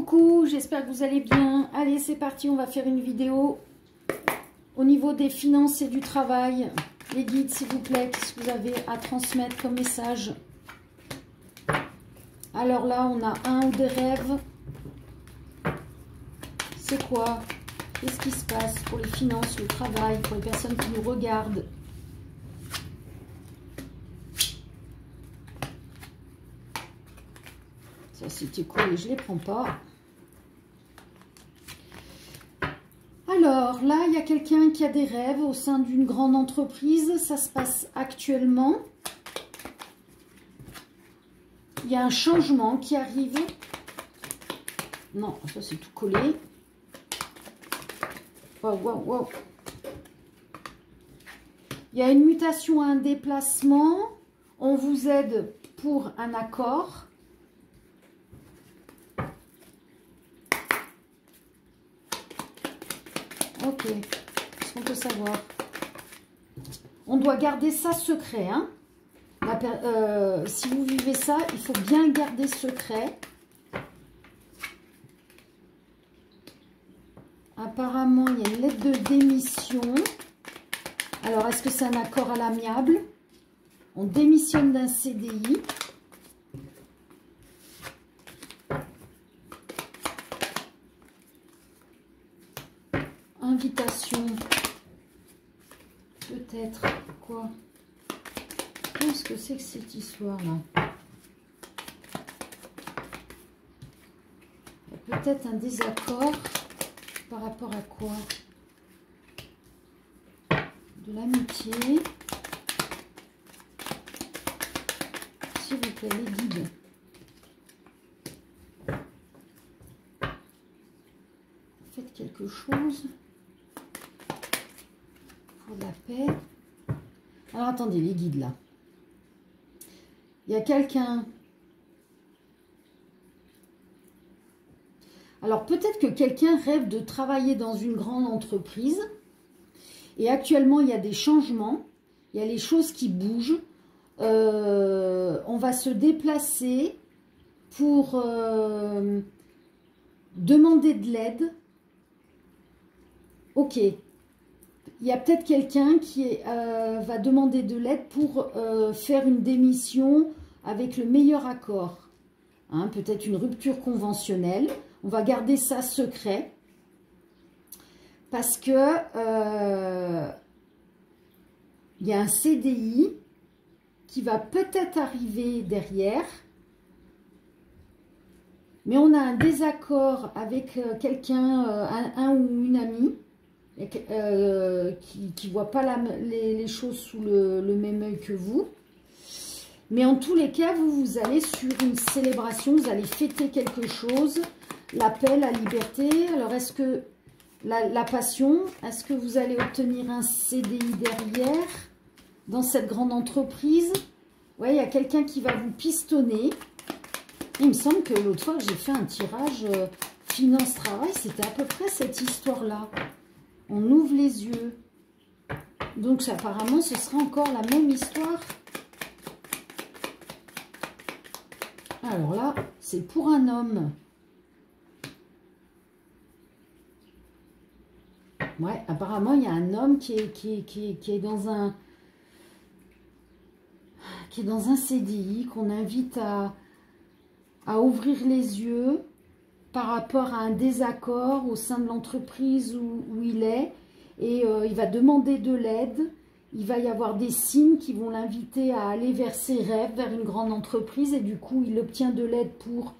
Coucou, j'espère que vous allez bien. Allez, c'est parti, on va faire une vidéo au niveau des finances et du travail. Les guides, s'il vous plaît, qu'est-ce que vous avez à transmettre comme message? Alors là, on a un ou des rêves. C'est quoi? Qu'est-ce qui se passe pour les finances, le travail, pour les personnes qui nous regardent? Ça, c'était collé, je ne les prends pas. Alors, là, il y a quelqu'un qui a des rêves au sein d'une grande entreprise. Ça se passe actuellement. Il y a un changement qui arrive. Non, ça, c'est tout collé. Wow, wow, wow. Il y a une mutation, un déplacement. On vous aide pour un accord. Ok, qu'est-ce qu'on peut savoir? On doit garder ça secret. Hein? Si vous vivez ça, il faut bien garder secret. Apparemment, il y a une lettre de démission. Alors, est-ce que c'est un accord à l'amiable? On démissionne d'un CDI. Invitation, peut-être, quoi? Qu'est-ce que c'est que cette histoire-là? Il y a peut-être un désaccord par rapport à quoi? De l'amitié. S'il vous plaît, les guides. Faites quelque chose. De la paix. Alors attendez, les guides là. Il y a quelqu'un. Alors peut-être que quelqu'un rêve de travailler dans une grande entreprise. Et actuellement, il y a des changements. Il y a les choses qui bougent. On va se déplacer pour demander de l'aide. Ok. Il y a peut-être quelqu'un qui va demander de l'aide pour faire une démission avec le meilleur accord. Hein, peut-être une rupture conventionnelle. On va garder ça secret. Parce que il y a un CDI qui va peut-être arriver derrière. Mais on a un désaccord avec quelqu'un, un ou une amie. Qui ne voit pas les choses sous le même œil que vous. Mais en tous les cas, vous allez sur une célébration, vous allez fêter quelque chose, la paix, la liberté. Alors, est-ce que la passion, est-ce que vous allez obtenir un CDI derrière dans cette grande entreprise? Ouais, il y a quelqu'un qui va vous pistonner. Il me semble que l'autre fois que j'ai fait un tirage finance-travail, c'était à peu près cette histoire-là. On ouvre les yeux. Donc, apparemment, ce sera encore la même histoire. Alors là, c'est pour un homme. Ouais, apparemment, il y a un homme qui est dans un CDI, qu'on invite à ouvrir les yeux par rapport à un désaccord au sein de l'entreprise où il est, et il va demander de l'aide. Il va y avoir des signes qui vont l'inviter à aller vers ses rêves, vers une grande entreprise, et du coup il obtient de l'aide pour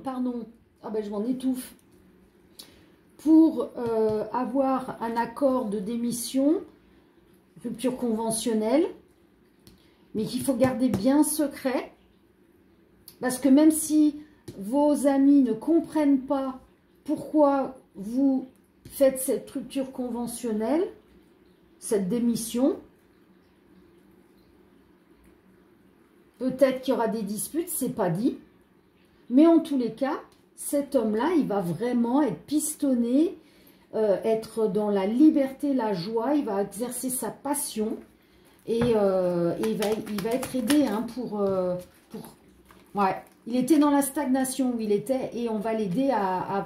pardon, ah ben je m'en étouffe, pour avoir un accord de démission, rupture conventionnelle, mais qu'il faut garder bien secret. Parce que même si vos amis ne comprennent pas pourquoi vous faites cette rupture conventionnelle, cette démission, peut-être qu'il y aura des disputes, c'est pas dit. Mais en tous les cas, cet homme-là, il va vraiment être pistonné, être dans la liberté, la joie, il va exercer sa passion et il va être aidé hein, pour Ouais, Il était dans la stagnation où il était et on va l'aider à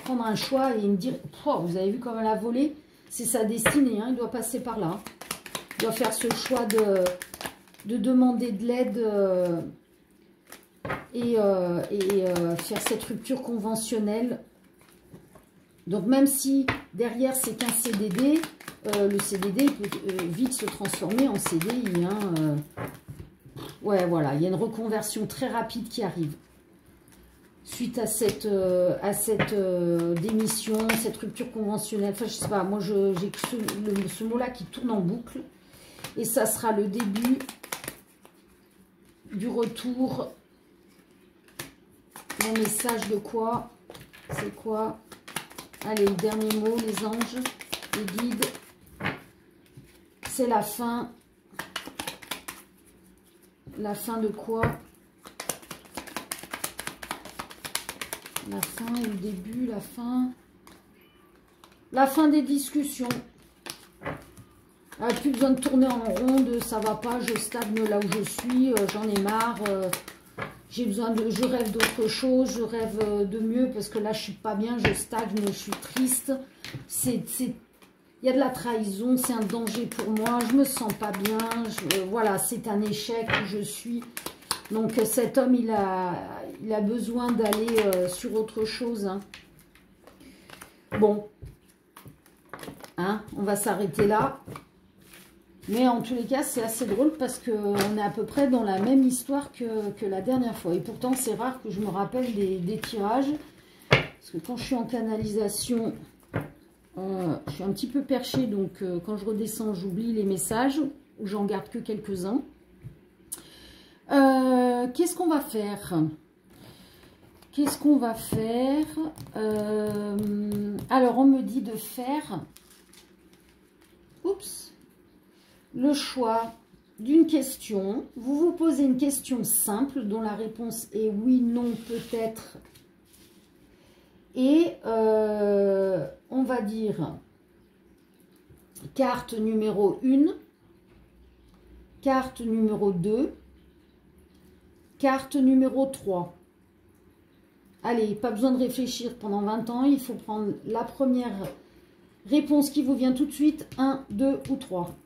prendre un choix et me dire, oh, vous avez vu comme elle a volé, c'est sa destinée, hein, il doit passer par là. Il doit faire ce choix de demander de l'aide et faire cette rupture conventionnelle. Donc même si derrière c'est qu'un CDD, le CDD il peut vite se transformer en CDI. Hein, ouais, voilà, il y a une reconversion très rapide qui arrive. Suite à cette démission, cette rupture conventionnelle. Enfin, je sais pas, moi j'ai ce mot-là qui tourne en boucle. Et ça sera le début du retour. Mon message de quoi? C'est quoi? Allez, le dernier mot, les anges, les guides. C'est la fin. La fin de quoi? La fin et le début, la fin. La fin des discussions. Plus besoin de tourner en ronde, ça va pas, je stagne là où je suis, j'en ai marre. J'ai besoin de, je rêve d'autre chose, je rêve de mieux parce que là je suis pas bien, je stagne, je suis triste. Il y a de la trahison, c'est un danger pour moi, je me sens pas bien, voilà, c'est un échec où je suis. Donc cet homme, il a besoin d'aller sur autre chose. Hein. Bon, hein, on va s'arrêter là. Mais en tous les cas, c'est assez drôle parce qu'on est à peu près dans la même histoire que la dernière fois. Et pourtant, c'est rare que je me rappelle des tirages. Parce que quand je suis en canalisation, je suis un petit peu perchée. Donc, quand je redescends, j'oublie les messages. Ou j'en garde que quelques-uns. Qu'est-ce qu'on va faire? Qu'est-ce qu'on va faire? Alors, on me dit de faire... Oups! Le choix d'une question. Vous vous posez une question simple dont la réponse est oui, non, peut-être. Et on va dire carte numéro 1, carte numéro 2, carte numéro 3. Allez, pas besoin de réfléchir pendant 20 ans. Il faut prendre la première réponse qui vous vient tout de suite. 1, 2 ou 3.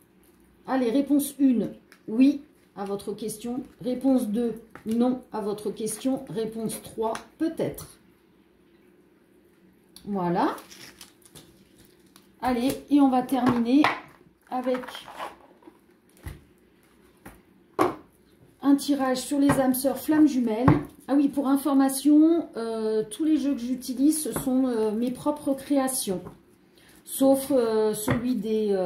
Allez, réponse 1, oui à votre question. Réponse 2, non à votre question. Réponse 3, peut-être. Voilà. Allez, et on va terminer avec un tirage sur les âmes sœurs flammes jumelles. Ah oui, pour information, tous les jeux que j'utilise, ce sont mes propres créations. Sauf celui des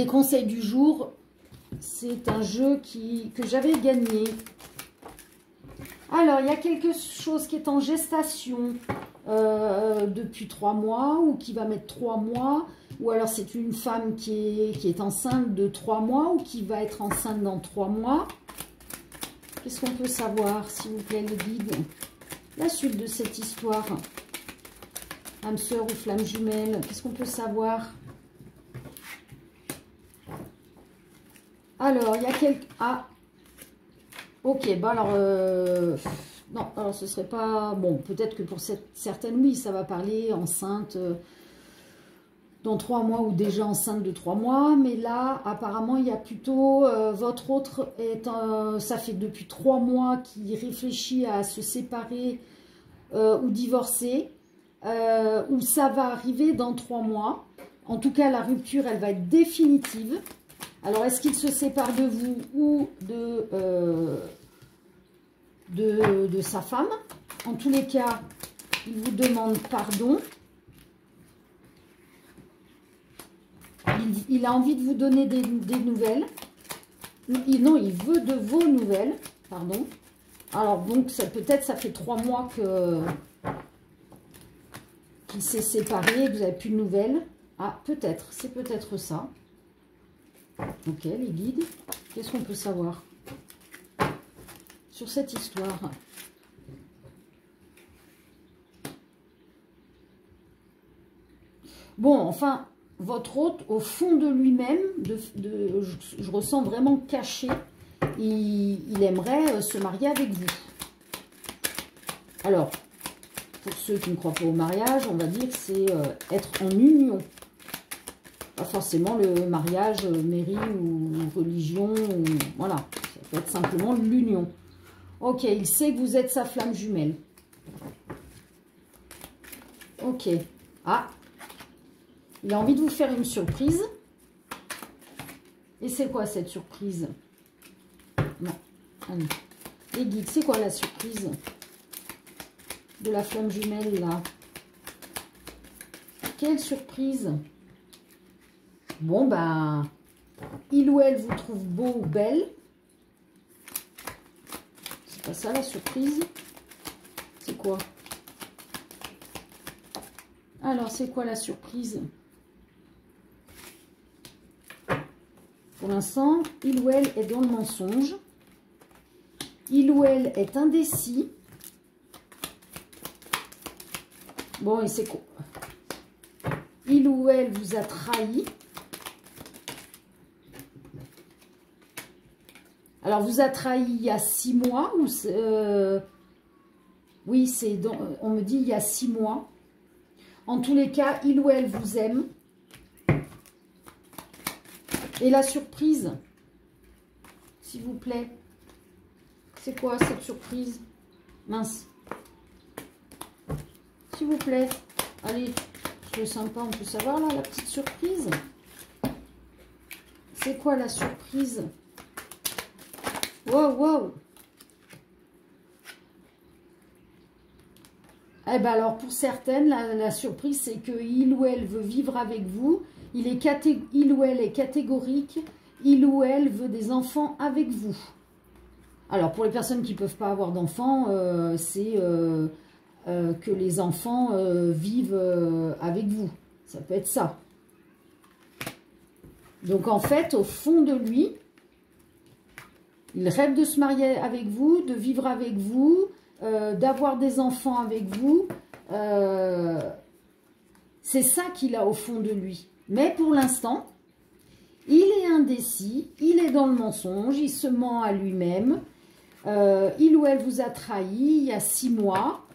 conseils du jour, c'est un jeu que j'avais gagné. Alors, il y a quelque chose qui est en gestation depuis 3 mois ou qui va mettre 3 mois. Ou alors, c'est une femme qui est enceinte de 3 mois ou qui va être enceinte dans 3 mois. Qu'est-ce qu'on peut savoir, s'il vous plaît, le guide? La suite de cette histoire. Âme sœur ou flamme jumelle, qu'est-ce qu'on peut savoir? Alors, il y a quelques... Ah, ok, bah alors... non, alors ce serait pas... Bon, peut-être que pour certaines, oui, ça va parler enceinte dans 3 mois ou déjà enceinte de 3 mois. Mais là, apparemment, il y a plutôt... votre autre, ça fait depuis 3 mois qu'il réfléchit à se séparer ou divorcer. Ou ça va arriver dans 3 mois. En tout cas, la rupture, elle va être définitive. Alors, est-ce qu'il se sépare de vous ou de sa femme? En tous les cas, il vous demande pardon. Il a envie de vous donner des nouvelles. Non, il veut de vos nouvelles. Pardon. Alors, donc, peut-être ça fait 3 mois qu'il s'est séparé, que vous n'avez plus de nouvelles. Ah, peut-être. C'est peut-être ça. Ok, les guides, qu'est-ce qu'on peut savoir sur cette histoire? Bon, enfin, votre hôte, au fond de lui-même, je ressens vraiment caché, il aimerait se marier avec vous. Alors, pour ceux qui ne croient pas au mariage, on va dire que c'est être en union. Pas forcément le mariage mairie ou religion, ou, voilà. Ça peut être simplement l'union. Ok, il sait que vous êtes sa flamme jumelle. Ok. Ah, il a envie de vous faire une surprise. Et c'est quoi cette surprise? Non, allez. Les guides, c'est quoi la surprise de la flamme jumelle, là? Quelle surprise? Bon, ben, il ou elle vous trouve beau ou belle. C'est pas ça la surprise? C'est quoi? Alors, c'est quoi la surprise? Pour l'instant, il ou elle est dans le mensonge. Il ou elle est indécis. Bon, et c'est quoi? Il ou elle vous a trahi. Alors, vous a trahi il y a 6 mois. Ou oui, on me dit il y a 6 mois. En tous les cas, il ou elle vous aime. Et la surprise, s'il vous plaît, c'est quoi cette surprise? Mince. S'il vous plaît. Allez, c'est sympa, on peut savoir là, la petite surprise. C'est quoi la surprise? Wow, wow. Eh bien alors, pour certaines, la surprise, c'est que il ou elle veut vivre avec vous. Il ou elle est catégorique. Il ou elle veut des enfants avec vous. Alors, pour les personnes qui ne peuvent pas avoir d'enfants, c'est que les enfants vivent avec vous. Ça peut être ça. Donc, en fait, au fond de lui, il rêve de se marier avec vous, de vivre avec vous, d'avoir des enfants avec vous. C'est ça qu'il a au fond de lui. Mais pour l'instant, il est indécis, il est dans le mensonge, il se ment à lui-même. Il ou elle vous a trahi il y a 6 mois.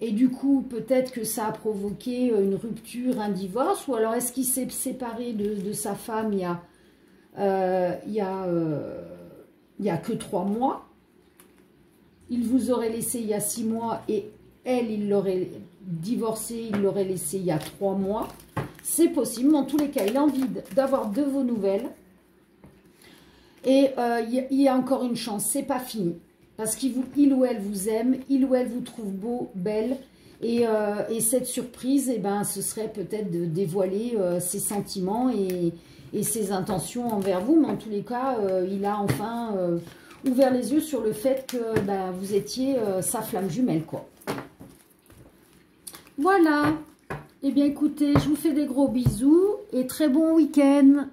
Et du coup, peut-être que ça a provoqué une rupture, un divorce. Ou alors, est-ce qu'il s'est séparé de sa femme il y a que 3 mois? Il vous aurait laissé il y a 6 mois et elle, il l'aurait divorcé, il l'aurait laissé il y a 3 mois. C'est possible, mais en tous les cas, il a envie d'avoir de vos nouvelles. Et il y a encore une chance, c'est pas fini. Parce qu'il ou elle vous aime, il ou elle vous trouve beau, belle. Et cette surprise, eh ben, ce serait peut-être de dévoiler ses sentiments et ses intentions envers vous. Mais en tous les cas, il a enfin ouvert les yeux sur le fait que ben, vous étiez sa flamme jumelle, quoi. Voilà. Eh bien, écoutez, je vous fais des gros bisous et très bon week-end.